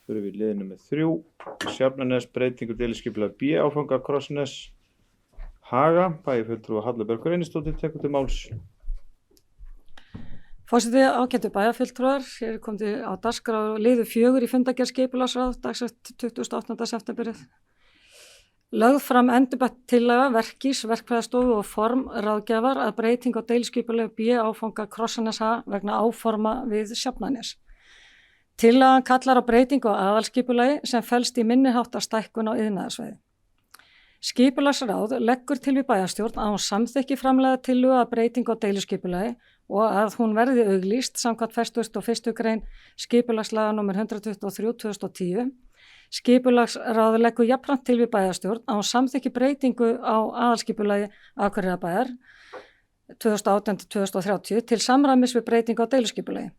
Fyrir við liðinu með 3. Sjafnanes, breytingu deiliskipulag B, áfanga Krossnes, Haga, bæjarfulltrúi Halla Björk Reynisdóttir tekur til máls. Forseti, ágætu bæjarfulltrúar, hér kom á dagskrá liður 4 í fundargerð skipulagsráð dagsett 28. septemberið. Lögð fram endurbætt tillaga Verkís, verkfræðistofu og formráðgjafar að breyting á deiliskipulagi B áfanga Krossnes vegna áforma við Sjafnanes. Tillagan kallar á breytingu á aðalskipulagi sem felst í minniháttar stækkun á iðnaðarsvæði. Skipulagsráð leggur til við bæjarstjórn að hún samþykki framlega tillögu að breytingu á deiliskipulagi og að hún verði auglýst samkvæmt 41. grein skipulagslaga nr. 123/2010. Skipulagsráð leggur jafnframt til við bæjarstjórn að hún samþykki breytingu á aðalskipulagi Akureyrarbæjar 2018-2030 til samræmis við breytingu á deiliskipulagi.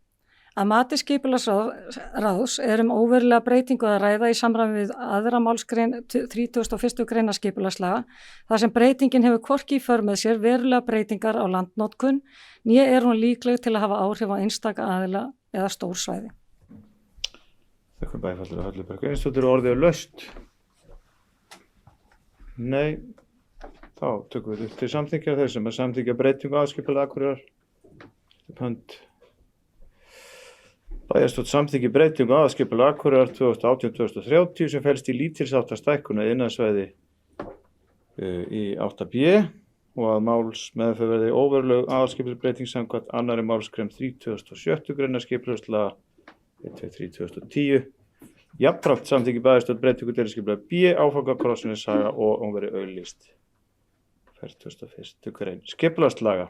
Að mati skipulagsráðs óverulega breytingu að ræða í samræmi við aðra málsgrein 31. greinar skipulagslaga þar sem breytingin hefur hvorki í för með sér verulega breytingar á landnotkun né hún líkleg til að hafa áhrif á einstaka aðila eða stór svæði. Þakka bæjarfulltrúi Halla Björk Reynisdóttir, orðið laust. Nei, þá tökum við upp til samþykkja þeir sem samþykkja breytingu á aðalskipulagi Akureyrar. Hönd Bæjarstjórn samþykki breytingu á aðalskipulagi Akureyrar 2018-2030 sem felst í lítilsháttar stækkun á iðnaðarsvæði í 8B og að málsmeðferð verði óveruleg aðalskipulagsbreyting samkvæmt 2. málsgrein 37. greinar skipulagslaga 123/2010. Jafnframt samþykki bæjarstjórn breytingu deiliskipulagi B áfanga Krossnes og hún verði auglýst. 41. grein skipulagslaga.